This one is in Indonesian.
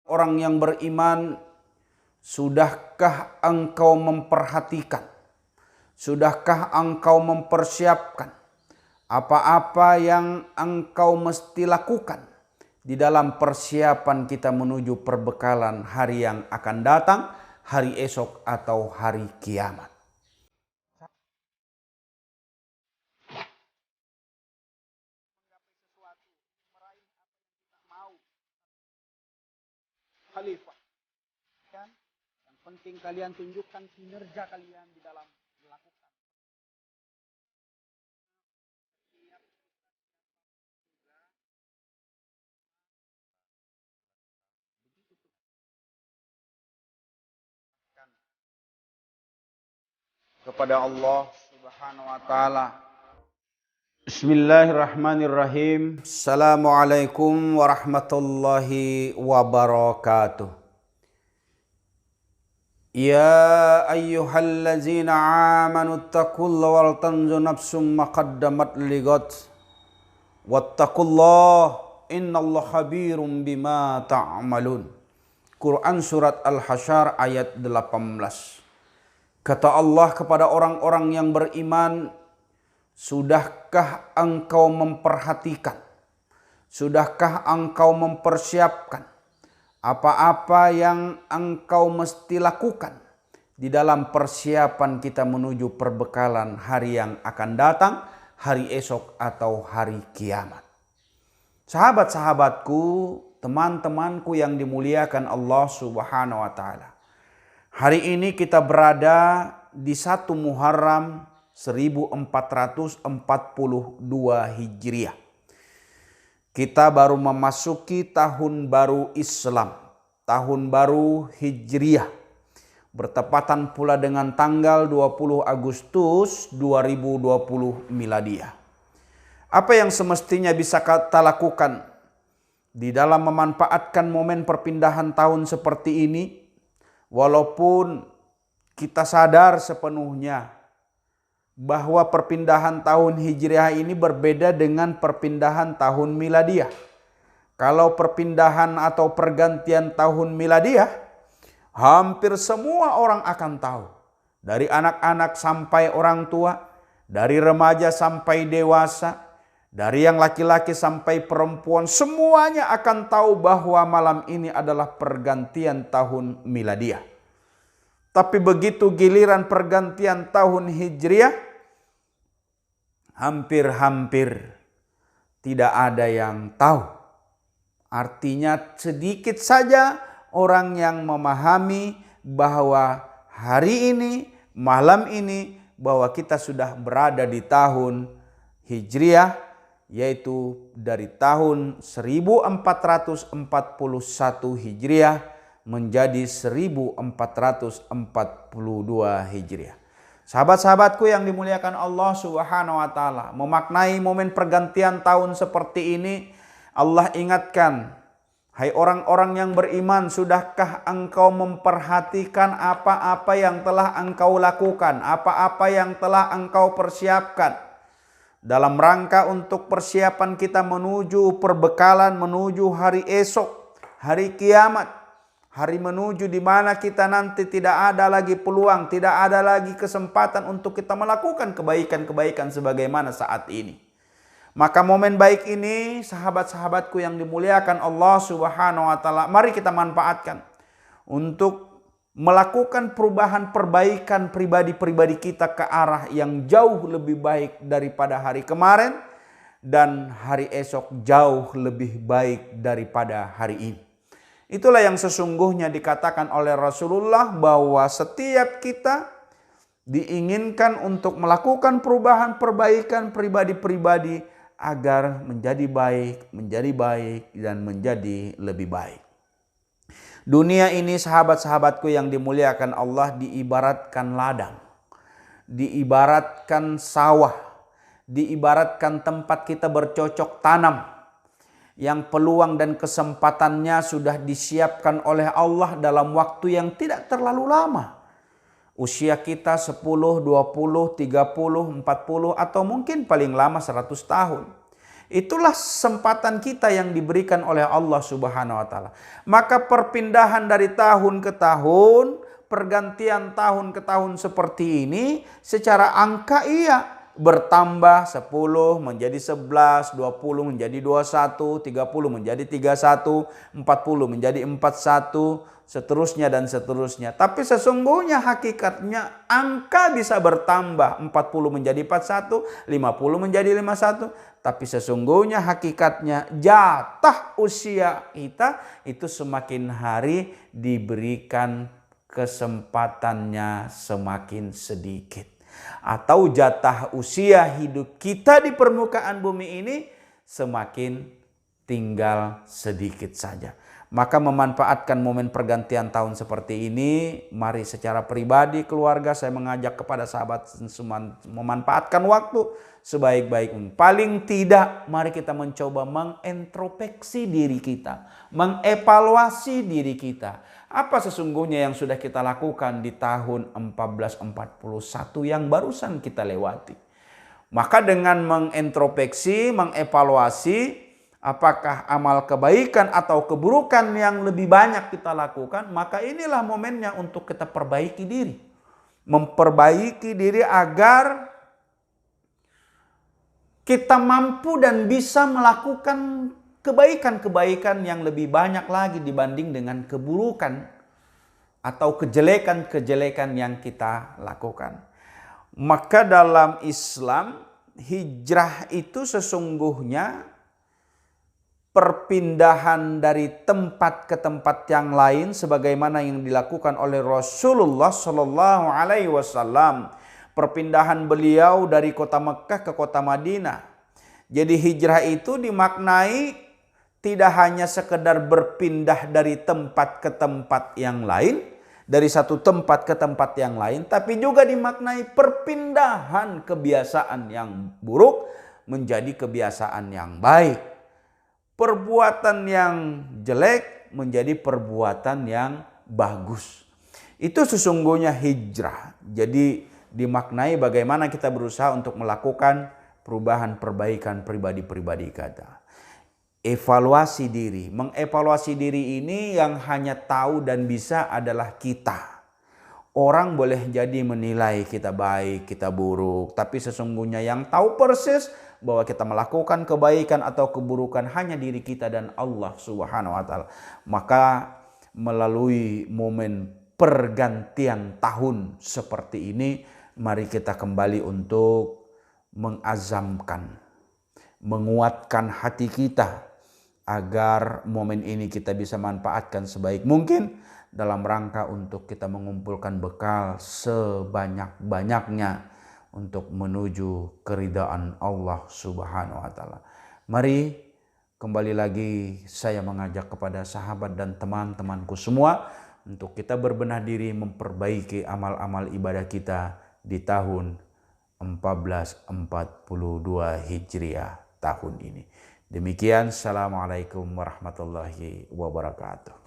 Orang yang beriman, sudahkah engkau memperhatikan? Sudahkah engkau mempersiapkan apa-apa yang engkau mesti lakukan di dalam persiapan kita menuju perbekalan hari yang akan datang, hari esok atau hari kiamat? Khalifah. Kan? Yang penting kalian tunjukkan kinerja kalian di dalam melakukan. Kepada Allah Subhanahu wa taala. Bismillahirrahmanirrahim. Assalamualaikum warahmatullahi wabarakatuh. Ya ayyuhallazina amanu taqullaha wal tanzur nafsum ma qaddamat lighad. Wattaqullaha innallaha khabirum bima ta'malun. Quran surat Al-Hasyr ayat 18. Kata Allah kepada orang-orang yang beriman, sudahkah engkau memperhatikan? Sudahkah engkau mempersiapkan apa-apa yang engkau mesti lakukan di dalam persiapan kita menuju perbekalan hari yang akan datang, hari esok atau hari kiamat? Sahabat-sahabatku, teman-temanku yang dimuliakan Allah Subhanahu wa taala. Hari ini kita berada di 1 Muharram 1442 Hijriah. Kita baru memasuki tahun baru Islam, tahun baru Hijriah. Bertepatan pula dengan tanggal 20 Agustus 2020 Miladiah. Apa yang semestinya bisa kita lakukan di dalam memanfaatkan momen perpindahan tahun seperti ini? Walaupun kita sadar sepenuhnya bahwa perpindahan tahun Hijriah ini berbeda dengan perpindahan tahun Miladiah. Kalau perpindahan atau pergantian tahun Miladiah, hampir semua orang akan tahu. Dari anak-anak sampai orang tua, dari remaja sampai dewasa, dari yang laki-laki sampai perempuan, semuanya akan tahu bahwa malam ini adalah pergantian tahun Miladiah. Tapi begitu giliran pergantian tahun Hijriah, hampir-hampir tidak ada yang tahu. Artinya sedikit saja orang yang memahami bahwa hari ini, malam ini, bahwa kita sudah berada di tahun Hijriah, yaitu dari tahun 1441 Hijriah menjadi 1442 Hijriah. Sahabat-sahabatku yang dimuliakan Allah Subhanahu wa taala, memaknai momen pergantian tahun seperti ini, Allah ingatkan, hai orang-orang yang beriman, sudahkah engkau memperhatikan apa-apa yang telah engkau lakukan, apa-apa yang telah engkau persiapkan dalam rangka untuk persiapan kita menuju perbekalan, menuju hari esok, hari kiamat. Hari menuju di mana kita nanti tidak ada lagi peluang, tidak ada lagi kesempatan untuk kita melakukan kebaikan-kebaikan sebagaimana saat ini. Maka momen baik ini, sahabat-sahabatku yang dimuliakan Allah Subhanahu wa taala, mari kita manfaatkan untuk melakukan perubahan perbaikan pribadi-pribadi kita ke arah yang jauh lebih baik daripada hari kemarin, dan hari esok jauh lebih baik daripada hari ini. Itulah yang sesungguhnya dikatakan oleh Rasulullah bahwa setiap kita diinginkan untuk melakukan perubahan perbaikan pribadi-pribadi agar menjadi baik, dan menjadi lebih baik. Dunia ini, sahabat-sahabatku yang dimuliakan Allah, diibaratkan ladang, diibaratkan sawah, diibaratkan tempat kita bercocok tanam, yang peluang dan kesempatannya sudah disiapkan oleh Allah dalam waktu yang tidak terlalu lama. Usia kita 10, 20, 30, 40 atau mungkin paling lama 100 tahun. Itulah kesempatan kita yang diberikan oleh Allah Subhanahu wa taala. Maka perpindahan dari tahun ke tahun, pergantian tahun ke tahun seperti ini secara angka iya bertambah 10 menjadi 11, 20 menjadi 21, 30 menjadi 31, 40 menjadi 41, seterusnya dan seterusnya. Tapi sesungguhnya hakikatnya angka bisa bertambah 40 menjadi 41, 50 menjadi 51. Tapi sesungguhnya hakikatnya jatah usia kita itu semakin hari diberikan kesempatannya semakin sedikit. Atau jatah usia hidup kita di permukaan bumi ini semakin tinggal sedikit saja. Maka memanfaatkan momen pergantian tahun seperti ini, mari secara pribadi keluarga saya mengajak kepada sahabat semua memanfaatkan waktu sebaik-baik mungkin. Paling tidak mari kita mencoba mengintrospeksi diri kita, mengevaluasi diri kita. Apa sesungguhnya yang sudah kita lakukan di tahun 1441 yang barusan kita lewati. Maka dengan mengintrospeksi, mengevaluasi, apakah amal kebaikan atau keburukan yang lebih banyak kita lakukan, maka inilah momennya untuk kita perbaiki diri. Memperbaiki diri agar kita mampu dan bisa melakukan kebaikan-kebaikan yang lebih banyak lagi dibanding dengan keburukan atau kejelekan-kejelekan yang kita lakukan. Maka dalam Islam, hijrah itu sesungguhnya perpindahan dari tempat ke tempat yang lain sebagaimana yang dilakukan oleh Rasulullah Shallallahu Alaihi Wasallam. Perpindahan beliau dari kota Mekah ke kota Madinah. Jadi hijrah itu dimaknai tidak hanya sekedar berpindah dari tempat ke tempat yang lain, dari satu tempat ke tempat yang lain, tapi juga dimaknai perpindahan kebiasaan yang buruk menjadi kebiasaan yang baik. Perbuatan yang jelek menjadi perbuatan yang bagus. Itu sesungguhnya hijrah. Jadi dimaknai bagaimana kita berusaha untuk melakukan perubahan perbaikan pribadi-pribadi kita. Evaluasi diri. Mengevaluasi diri ini yang hanya tahu dan bisa adalah kita. Orang boleh jadi menilai kita baik, kita buruk. Tapi sesungguhnya yang tahu persis bahwa kita melakukan kebaikan atau keburukan hanya diri kita dan Allah Subhanahu wa taala. Maka melalui momen pergantian tahun seperti ini, mari kita kembali untuk mengazamkan, menguatkan hati kita agar momen ini kita bisa manfaatkan sebaik mungkin dalam rangka untuk kita mengumpulkan bekal sebanyak-banyaknya untuk menuju keridaan Allah Subhanahu wa taala. Mari kembali lagi saya mengajak kepada sahabat dan teman-temanku semua untuk kita berbenah diri memperbaiki amal-amal ibadah kita di tahun 1442 Hijriah tahun ini. Demikian, assalamualaikum warahmatullahi wabarakatuh.